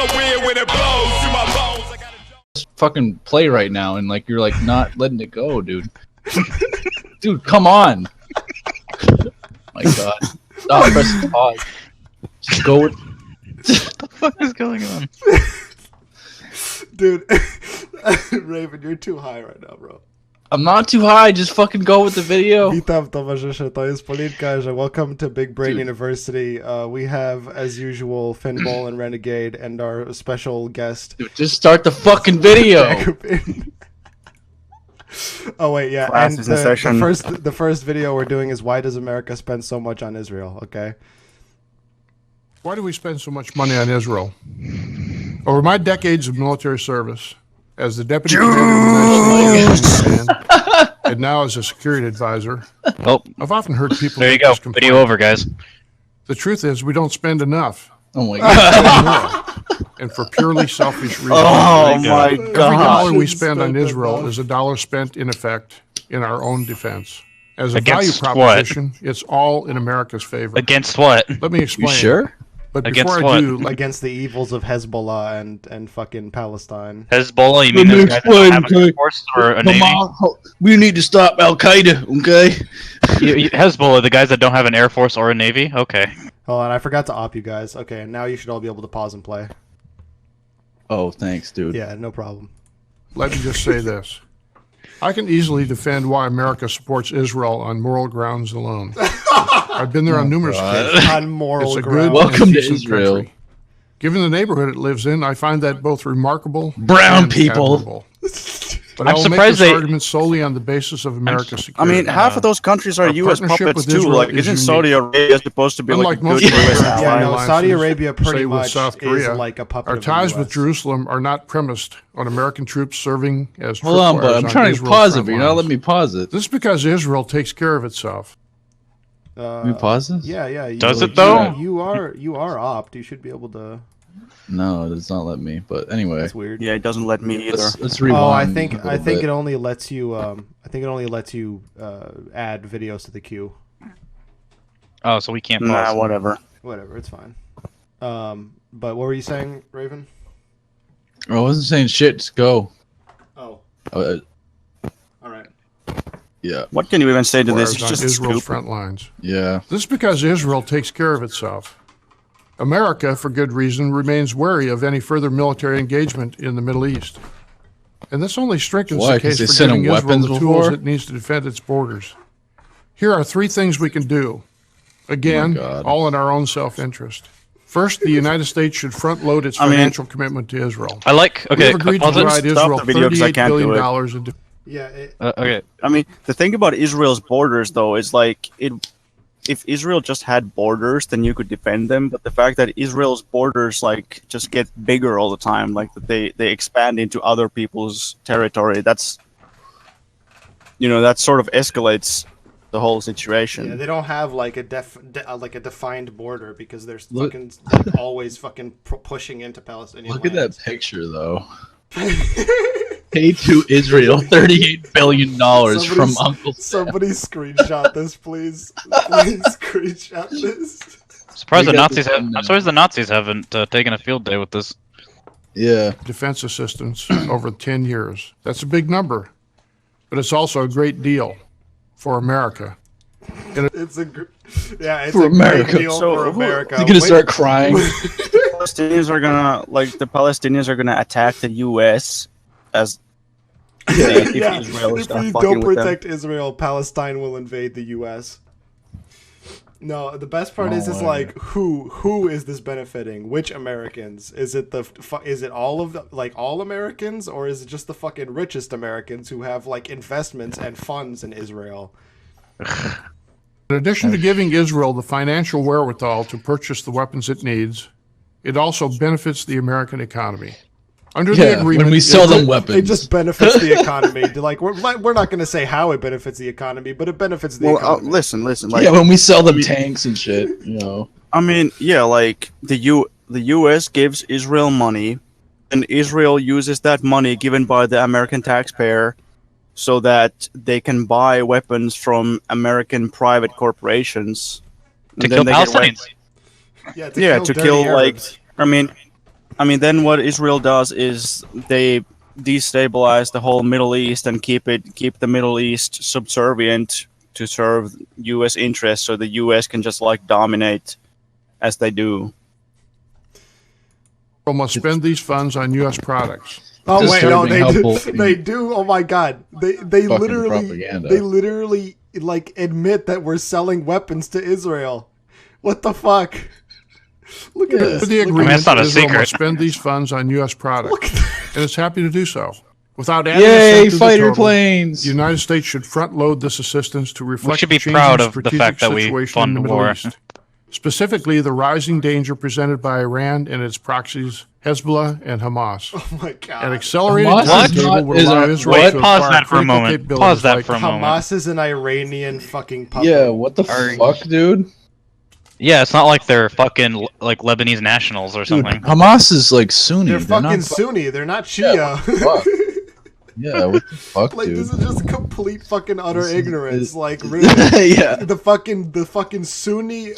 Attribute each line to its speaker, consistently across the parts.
Speaker 1: the wind when it blows through my bones. I gotta
Speaker 2: Just fucking play right now, and like you're like not letting it go, dude. Dude, come on. My God. Stop pressing pause. Just go with.
Speaker 3: What the fuck is going on?
Speaker 4: Dude, Raven, you're too high right now, bro.
Speaker 2: I'm not too high, just fucking go with the video.
Speaker 4: Witam towarzysze, to jest Polinka, że welcome to Big Brain University. We have, as usual, Finball and Renegade and our special guest.
Speaker 2: Dude, just start the fucking video.
Speaker 4: Oh wait, yeah,
Speaker 5: Class
Speaker 4: and
Speaker 5: is in session.
Speaker 4: the first video we're doing is why does America spend so much on Israel, okay?
Speaker 6: Why do we spend so much money on Israel? Over my decades of military service, as the deputy commander of the National Command, and now as a security advisor,
Speaker 3: Oh,
Speaker 6: I've often heard people
Speaker 3: there you
Speaker 6: make
Speaker 3: go.
Speaker 6: this complaint.
Speaker 3: Video over, guys.
Speaker 6: The truth is, we don't spend enough,
Speaker 2: Oh my God.
Speaker 6: and for purely selfish reasons.
Speaker 5: Oh my
Speaker 6: Every
Speaker 5: god.
Speaker 6: dollar we spend on Israel is a dollar spent, in effect, in our own defense. As a
Speaker 3: Against
Speaker 6: value proposition, it's all in America's favor.
Speaker 3: Against what?
Speaker 6: Let me
Speaker 2: You
Speaker 6: explain.
Speaker 2: sure?
Speaker 6: But
Speaker 3: Against
Speaker 6: before I
Speaker 3: what?
Speaker 6: do,
Speaker 4: Against the evils of Hezbollah and fucking Palestine.
Speaker 3: Hezbollah? You mean
Speaker 2: Let me
Speaker 3: those guys that don't have
Speaker 2: explain,
Speaker 3: an air force or a navy?
Speaker 2: We need to stop Al Qaeda, okay?
Speaker 3: Hezbollah, the guys that don't have an air force or a navy? Okay.
Speaker 4: Hold on, I forgot to op you guys. Okay, and now you should all be able to pause and play.
Speaker 2: Oh, thanks, dude.
Speaker 4: Yeah, no problem.
Speaker 6: let me just say this. I can easily defend why America supports Israel on moral grounds alone. I've been there on numerous occasions.
Speaker 4: On moral
Speaker 6: It's a
Speaker 4: ground.
Speaker 6: good
Speaker 2: Welcome
Speaker 6: and
Speaker 2: to
Speaker 6: decent
Speaker 2: Israel.
Speaker 6: country. Given the neighborhood it lives in, I find that both remarkable
Speaker 2: Brown
Speaker 6: and
Speaker 2: people.
Speaker 6: admirable. But
Speaker 3: I'm
Speaker 6: I will make
Speaker 3: surprised
Speaker 6: this
Speaker 3: they-
Speaker 6: argument solely on the basis of America's
Speaker 5: I
Speaker 6: security.
Speaker 5: mean, half of those countries are
Speaker 6: Our
Speaker 5: U.S.
Speaker 6: partnership
Speaker 5: puppets
Speaker 6: with
Speaker 5: too.
Speaker 6: Israel
Speaker 5: Like,
Speaker 6: is
Speaker 5: isn't
Speaker 6: unique.
Speaker 5: Saudi Arabia supposed to be
Speaker 6: Unlike
Speaker 5: like a
Speaker 6: most
Speaker 5: good U.S.
Speaker 6: Western
Speaker 4: Yeah,
Speaker 5: ally?
Speaker 4: no,
Speaker 6: alliances,
Speaker 4: Saudi Arabia pretty
Speaker 6: say with
Speaker 4: much
Speaker 6: South
Speaker 4: is
Speaker 6: Korea,
Speaker 4: like a puppet
Speaker 6: our
Speaker 4: of the
Speaker 6: ties
Speaker 4: US.
Speaker 6: with Jerusalem are not premised on American troops serving as
Speaker 2: Hold on, but
Speaker 6: tripwires
Speaker 2: I'm trying to
Speaker 6: Israel's
Speaker 2: pause it,
Speaker 6: front
Speaker 2: but you're not
Speaker 6: lines.
Speaker 2: letting me pause it.
Speaker 6: This is because Israel takes care of itself.
Speaker 2: Let me pause this?
Speaker 4: Yeah, yeah.
Speaker 3: Does it, though?
Speaker 4: You are opt. You should be able to.
Speaker 2: No, it's not letting me. But anyway,
Speaker 4: That's weird.
Speaker 5: Yeah, it doesn't let me either.
Speaker 2: let's rewind.
Speaker 4: Oh, I
Speaker 2: a
Speaker 4: think
Speaker 2: little
Speaker 4: it
Speaker 2: bit.
Speaker 4: only lets you. I think it only lets you add videos to the queue.
Speaker 3: Oh, so we can't
Speaker 5: Nah,
Speaker 3: pause.
Speaker 5: whatever.
Speaker 4: Whatever, it's fine. But what were you saying, Raven?
Speaker 2: I wasn't saying shit. Just go.
Speaker 4: Oh,
Speaker 2: Uh,
Speaker 4: all right.
Speaker 2: yeah,
Speaker 5: What can you even say to this?
Speaker 6: Wires
Speaker 5: It's
Speaker 6: on
Speaker 5: just
Speaker 6: Israel's
Speaker 5: stupid.
Speaker 6: front lines.
Speaker 2: yeah.
Speaker 6: This is because Israel takes care of itself. America, for good reason, remains wary of any further military engagement in the Middle East. And this only strengthens
Speaker 2: Why?
Speaker 6: the
Speaker 2: 'Cause
Speaker 6: case
Speaker 2: they
Speaker 6: for
Speaker 2: sent
Speaker 6: giving
Speaker 2: them
Speaker 6: Israel
Speaker 2: weapons
Speaker 6: the tools
Speaker 2: before?
Speaker 6: it needs to defend its borders. Here are 3 things we can do. Again,
Speaker 2: Oh my God.
Speaker 6: all in our own self-interest. First, the United States should front-load its
Speaker 5: I mean-
Speaker 6: financial commitment to Israel.
Speaker 3: I like.
Speaker 6: We
Speaker 3: Okay,
Speaker 6: have agreed to
Speaker 3: pause it.
Speaker 6: provide
Speaker 5: Stop
Speaker 6: Israel
Speaker 5: the video 'cause I
Speaker 6: $38
Speaker 5: can't do
Speaker 6: billion
Speaker 5: it.
Speaker 6: in
Speaker 4: Yeah.
Speaker 3: Okay.
Speaker 5: I mean, the thing about Israel's borders, though, is like if Israel just had borders, then you could defend them. But the fact that Israel's borders like just get bigger all the time, like that they expand into other people's territory, that sort of escalates the whole situation.
Speaker 4: Yeah, they don't have like a defined border because they're
Speaker 2: Look-
Speaker 4: fucking always fucking pushing into Palestinian.
Speaker 2: Look at that
Speaker 4: lands.
Speaker 2: picture, though. Paid to Israel $38 billion from Uncle Sam.
Speaker 4: Somebody screenshot this, please. Please screenshot this.
Speaker 3: Surprised
Speaker 2: We
Speaker 3: the
Speaker 2: got
Speaker 3: Nazis
Speaker 2: this
Speaker 3: have.
Speaker 2: one now.
Speaker 3: I'm surprised the Nazis haven't taken a field day with this.
Speaker 2: Yeah.
Speaker 6: defense assistance over 10 years. That's a big number, but it's also a great deal for America.
Speaker 4: It's a it's
Speaker 2: For
Speaker 4: a
Speaker 2: America.
Speaker 4: great deal
Speaker 5: So
Speaker 4: for
Speaker 5: who-
Speaker 4: America.
Speaker 2: You're gonna
Speaker 4: Wait-
Speaker 2: start crying.
Speaker 5: The Palestinians are gonna attack the U.S. as if
Speaker 4: Yeah,
Speaker 5: Israel
Speaker 4: if
Speaker 5: start
Speaker 4: we
Speaker 5: fucking
Speaker 4: don't
Speaker 5: with them.
Speaker 4: protect Israel, Palestine will invade the U.S. No, the best part
Speaker 2: No
Speaker 4: is
Speaker 2: way.
Speaker 4: like who is this benefiting? Which Americans? Is it is it all of the all Americans, or is it just the fucking richest Americans who have like investments and funds in Israel?
Speaker 6: In addition to giving Israel the financial wherewithal to purchase the weapons it needs, it also benefits the American economy. Under the
Speaker 2: Yeah,
Speaker 6: agreement,
Speaker 2: when we sell them
Speaker 4: It
Speaker 2: weapons.
Speaker 4: just benefits the economy. Like we're not going to say how it benefits the economy, but it benefits the
Speaker 5: Well,
Speaker 4: economy.
Speaker 5: listen. Like,
Speaker 2: yeah, when we sell them tanks and shit, you know.
Speaker 5: I mean, yeah, like the U.S. gives Israel money, and Israel uses that money given by the American taxpayer, so that they can buy weapons from American private corporations
Speaker 3: To
Speaker 5: and
Speaker 3: kill
Speaker 5: then they get
Speaker 3: Palestinians.
Speaker 4: Yeah,
Speaker 5: Yeah, to
Speaker 4: dirty
Speaker 5: kill like
Speaker 4: Arabs.
Speaker 5: I mean, I mean, then what Israel does is they destabilize the whole Middle East and keep the Middle East subservient to serve U.S. interests, so the U.S. can just like dominate as they do.
Speaker 6: Israel must spend these funds on U.S. products.
Speaker 4: Oh wait, no,
Speaker 2: Disturbing how
Speaker 4: they do.
Speaker 2: bull-
Speaker 4: They do. Oh my god, they
Speaker 2: Fucking propaganda.
Speaker 4: they literally like admit that we're selling weapons to Israel. What the fuck? Look at
Speaker 2: Yeah.
Speaker 4: this.
Speaker 6: With the
Speaker 4: Look at
Speaker 6: agreement,
Speaker 3: it's not a
Speaker 6: Israel
Speaker 3: secret.
Speaker 6: must spend these funds on U.S. products,
Speaker 4: Look at that.
Speaker 6: and it's happy to do so. Without adding a
Speaker 2: Yay,
Speaker 6: cent to the
Speaker 2: fighter
Speaker 6: total,
Speaker 2: planes!
Speaker 6: the United States should front load this assistance to reflect
Speaker 3: should be
Speaker 6: the changing
Speaker 3: proud of the
Speaker 6: strategic
Speaker 3: fact that we
Speaker 6: situation in
Speaker 3: fund
Speaker 6: the Middle
Speaker 3: war.
Speaker 6: East. Specifically, the rising danger presented by Iran and its proxies, Hezbollah and Hamas.
Speaker 4: Oh my
Speaker 6: An
Speaker 4: god.
Speaker 6: accelerated
Speaker 2: Hamas
Speaker 3: is
Speaker 6: timetable
Speaker 2: not-
Speaker 6: would
Speaker 2: is
Speaker 6: allow
Speaker 2: a-
Speaker 6: Israel
Speaker 3: Wait,
Speaker 6: to
Speaker 3: pause
Speaker 6: acquire
Speaker 3: that for a
Speaker 6: critical
Speaker 3: moment.
Speaker 6: capabilities
Speaker 3: Pause that
Speaker 6: like
Speaker 3: for a moment.
Speaker 4: Hamas is an Iranian fucking puppet.
Speaker 2: Yeah, what the fuck, dude?
Speaker 3: Yeah, it's not like they're fucking like Lebanese nationals or
Speaker 2: Dude,
Speaker 3: something.
Speaker 2: Hamas is like Sunni.
Speaker 4: They're fucking
Speaker 2: not
Speaker 4: Sunni. They're not
Speaker 2: Yeah,
Speaker 4: Shia.
Speaker 2: fuck. Yeah, what the fuck,
Speaker 4: Like
Speaker 2: dude?
Speaker 4: this is just complete fucking utter
Speaker 2: This is-
Speaker 4: ignorance. Like really,
Speaker 2: Yeah.
Speaker 4: the fucking Sunni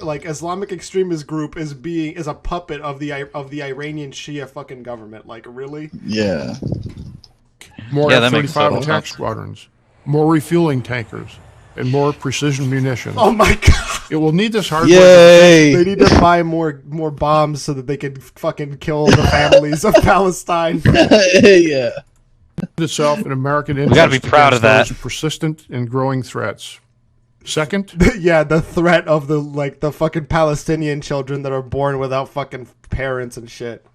Speaker 4: like Islamic extremist group is a puppet of the Iranian Shia fucking government. Like really?
Speaker 2: Yeah.
Speaker 6: more
Speaker 3: Yeah, that makes
Speaker 6: F-35
Speaker 3: total
Speaker 6: attack
Speaker 3: sense.
Speaker 6: squadrons, more refueling tankers, and more precision munitions.
Speaker 4: Oh my god!
Speaker 6: It will need this hardware
Speaker 4: They
Speaker 2: Yay!
Speaker 4: need to buy more bombs so that they can fucking kill the families of Palestine.
Speaker 2: Yeah.
Speaker 6: itself in American interest
Speaker 3: gotta be proud of
Speaker 6: against
Speaker 3: that.
Speaker 6: those persistent and growing threats. Second,
Speaker 4: Yeah, the threat of the fucking Palestinian children that are born without fucking parents and shit.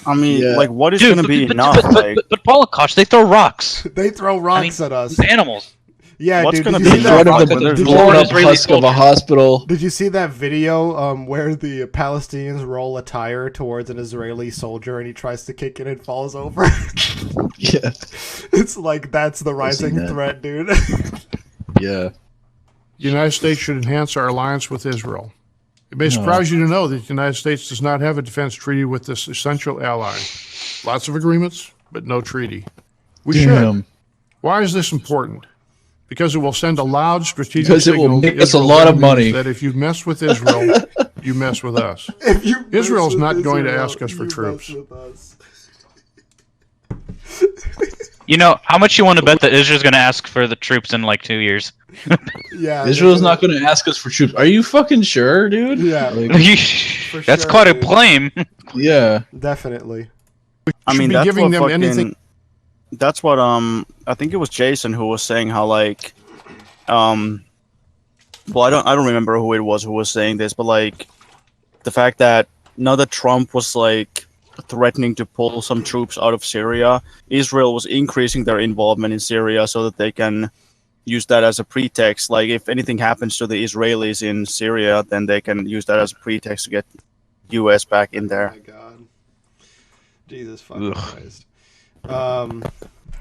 Speaker 5: I mean,
Speaker 2: Yeah.
Speaker 5: like, what is
Speaker 3: Dude,
Speaker 5: going to be
Speaker 3: but,
Speaker 5: enough? Like,
Speaker 3: but Holocaust, they throw rocks.
Speaker 4: They throw rocks at us.
Speaker 3: It's animals.
Speaker 4: Yeah,
Speaker 5: What's
Speaker 4: dude.
Speaker 5: gonna
Speaker 4: Did you
Speaker 5: be
Speaker 4: see
Speaker 5: enough?
Speaker 4: that?
Speaker 2: Threat of
Speaker 5: When
Speaker 2: the
Speaker 5: there's
Speaker 2: blown
Speaker 3: more
Speaker 2: up
Speaker 3: Israeli
Speaker 2: husk of a
Speaker 3: soldiers.
Speaker 2: hospital.
Speaker 4: Did you see that video where the Palestinians roll a tire towards an Israeli soldier and he tries to kick it and falls over?
Speaker 2: Yeah.
Speaker 4: It's like that's the rising
Speaker 2: that.
Speaker 4: threat, dude.
Speaker 2: Yeah.
Speaker 6: the United States should enhance our alliance with Israel. It may surprise you to know that the United States does not have a defense treaty with this essential ally. Lots of agreements, but no treaty. We should.
Speaker 2: Damn.
Speaker 6: Why is this important? Because it will send a loud strategic
Speaker 2: Because it will
Speaker 6: signal to
Speaker 2: make us a
Speaker 6: Israel's
Speaker 2: lot of
Speaker 6: enemies
Speaker 2: money.
Speaker 6: that if you mess with Israel, you mess with us.
Speaker 4: If you mess
Speaker 6: Israel's
Speaker 4: with
Speaker 6: not going to
Speaker 4: Israel,
Speaker 6: ask us for
Speaker 4: you
Speaker 6: troops.
Speaker 4: mess with us.
Speaker 3: You know, how much you want to bet that Israel's going to ask for the troops in like 2 years?
Speaker 4: Yeah,
Speaker 2: Israel's not going to ask us for troops. Are you fucking sure, dude?
Speaker 4: Yeah.
Speaker 2: Like,
Speaker 3: That's
Speaker 4: sure,
Speaker 3: quite a
Speaker 4: dude.
Speaker 3: claim.
Speaker 2: yeah.
Speaker 4: Definitely.
Speaker 5: I
Speaker 6: should
Speaker 5: mean,
Speaker 6: be
Speaker 5: that's
Speaker 6: giving
Speaker 5: what
Speaker 6: them
Speaker 5: fucking,
Speaker 6: anything-
Speaker 5: That's what I think it was Jason who was saying how like well, I don't remember who it was who was saying this, but like the fact that now that Trump was like threatening to pull some troops out of Syria, Israel was increasing their involvement in Syria so that they can use that as a pretext. Like if anything happens to the Israelis in Syria, then they can use that as a pretext to get US back in
Speaker 4: Oh
Speaker 5: there.
Speaker 4: my god. Jesus fucking Christ.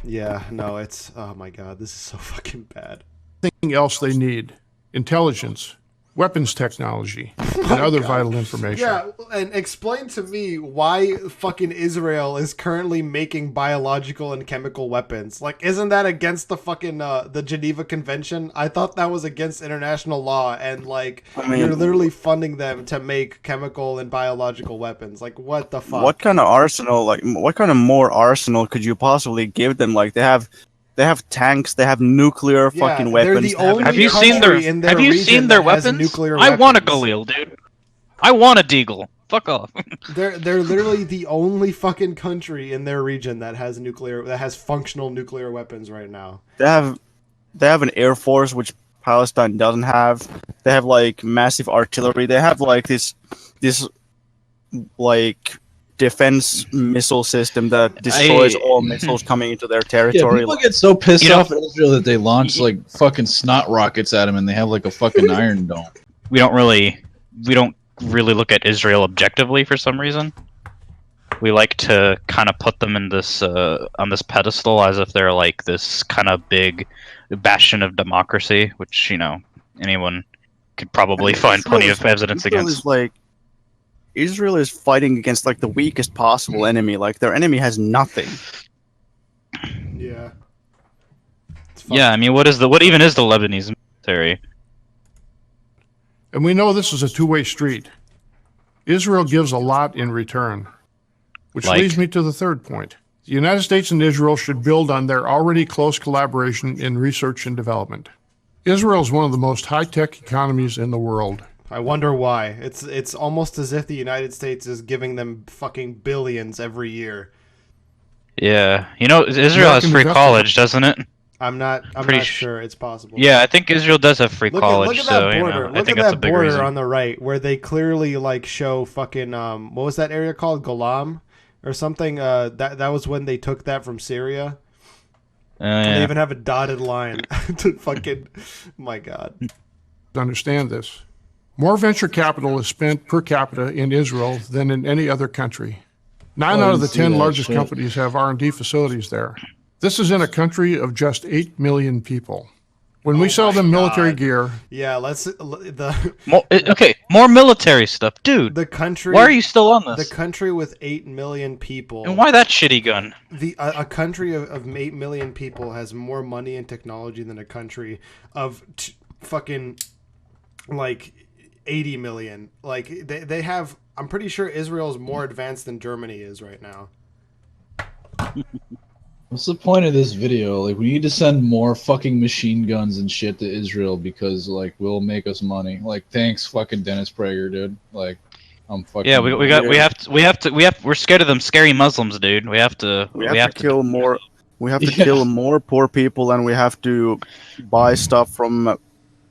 Speaker 4: Yeah, no, it's oh my god, this is so fucking bad.
Speaker 6: Anything else they need. Intelligence, weapons technology, and other vital information.
Speaker 4: Yeah, and explain to me why fucking Israel is currently making biological and chemical weapons. Like, isn't that against the fucking the Geneva Convention? I thought that was against international law, and like
Speaker 5: I mean-
Speaker 4: you're literally funding them to make chemical and biological weapons. Like, what the fuck?
Speaker 5: What kind of arsenal, like, what kind of more arsenal could you possibly give them? Like, they have tanks, they have nuclear
Speaker 4: Yeah,
Speaker 5: fucking
Speaker 4: they're
Speaker 5: weapons.
Speaker 4: the
Speaker 5: they have-
Speaker 4: only
Speaker 3: Have you seen their
Speaker 4: country in their
Speaker 3: Have you
Speaker 4: region
Speaker 3: seen their
Speaker 4: that has
Speaker 3: weapons?
Speaker 4: nuclear
Speaker 3: I want a
Speaker 4: weapons.
Speaker 3: Galil, dude. I want a Deagle. Fuck off.
Speaker 4: They're literally the only fucking country in their region that has functional nuclear weapons right now.
Speaker 5: They have an air force which Palestine doesn't have. They have like massive artillery. They have like this like defense missile system that destroys all missiles coming into their
Speaker 2: Yeah,
Speaker 5: territory.
Speaker 2: people get so pissed
Speaker 3: You know-
Speaker 2: off at Israel that they launch like fucking snot rockets at them and they have like a fucking iron dome.
Speaker 3: we don't really look at Israel objectively for some reason. We like to kind of put them in this on this pedestal as if they're like this kind of big bastion of democracy, which anyone could probably find plenty of evidence
Speaker 5: Israel
Speaker 3: against.
Speaker 5: is like Israel is fighting against like the weakest possible enemy. Like their enemy has nothing.
Speaker 4: Yeah.
Speaker 3: Yeah, I mean, what even is the Lebanese military?
Speaker 6: And we know this is a two-way street. Israel gives a lot in return. Which
Speaker 3: Like?
Speaker 6: leads me to the third point. The United States and Israel should build on their already close collaboration in research and development. Israel is one of the most high-tech economies in the world.
Speaker 4: I wonder why. It's almost as if the United States is giving them fucking billions every year.
Speaker 3: Yeah, you know, Israel has
Speaker 6: American
Speaker 3: free
Speaker 6: investment.
Speaker 3: college, doesn't it?
Speaker 4: I'm not
Speaker 3: Pretty
Speaker 4: sure it's possible.
Speaker 3: Yeah, I think Israel does have free
Speaker 4: Look
Speaker 3: college,
Speaker 4: at
Speaker 3: so
Speaker 4: that
Speaker 3: you
Speaker 4: border.
Speaker 3: know, I
Speaker 4: Look
Speaker 3: think
Speaker 4: at
Speaker 3: that's a
Speaker 4: that
Speaker 3: big
Speaker 4: border
Speaker 3: reason.
Speaker 4: on the right where they clearly like show fucking what was that area called? Golan or something? That was when they took that from Syria. And they
Speaker 3: Yeah.
Speaker 4: even have a dotted line to fucking. My God.
Speaker 6: To understand this. More venture capital is spent per capita in Israel than in any other country. 9
Speaker 2: I
Speaker 6: out of
Speaker 2: didn't
Speaker 6: the
Speaker 2: see
Speaker 6: 10
Speaker 2: that
Speaker 6: largest
Speaker 2: shit.
Speaker 6: companies have R&D facilities there. This is in a country of just 8 million people. When we sell them military
Speaker 4: God.
Speaker 6: gear,
Speaker 4: Yeah, the
Speaker 3: More military stuff, dude.
Speaker 4: country.
Speaker 3: Why are you still on
Speaker 4: The
Speaker 3: this?
Speaker 4: country with 8 million people.
Speaker 3: And why that shitty gun?
Speaker 4: A country of 8 million people has more money and technology than a country of fucking like 80 million. Like they have. I'm pretty sure Israel is more advanced than Germany is right now.
Speaker 2: What's the point of this video? Like, we need to send more fucking machine guns and shit to Israel because, like, will make us money. Like, thanks, fucking Dennis Prager, dude. Like, I'm fucking.
Speaker 3: Yeah, we're scared of them scary Muslims, dude. We have to
Speaker 5: kill more. We have to
Speaker 2: Yeah.
Speaker 5: kill more poor people, and we have to buy stuff from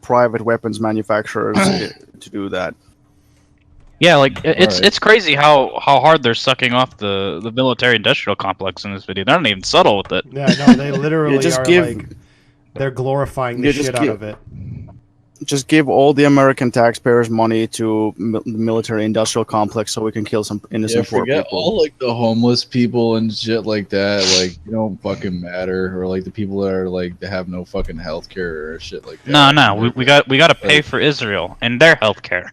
Speaker 5: private weapons manufacturers to do that.
Speaker 3: Yeah, like it's
Speaker 2: Right.
Speaker 3: it's crazy how hard they're sucking off the military industrial complex in this video. They're not even subtle with it.
Speaker 4: Yeah, no, they literally
Speaker 5: just
Speaker 4: are
Speaker 5: give-
Speaker 4: like they're glorifying the
Speaker 5: Yeah, just
Speaker 4: shit out
Speaker 5: give-
Speaker 4: of it.
Speaker 5: Just give all the American taxpayers money to the military industrial complex so we can kill some
Speaker 2: Yeah,
Speaker 5: innocent poor
Speaker 2: forget
Speaker 5: people.
Speaker 2: all like the homeless people and shit like that. Like, you don't fucking matter, or like the people that are like they have no fucking health care or shit like that.
Speaker 3: No, we got to pay for Israel and their healthcare.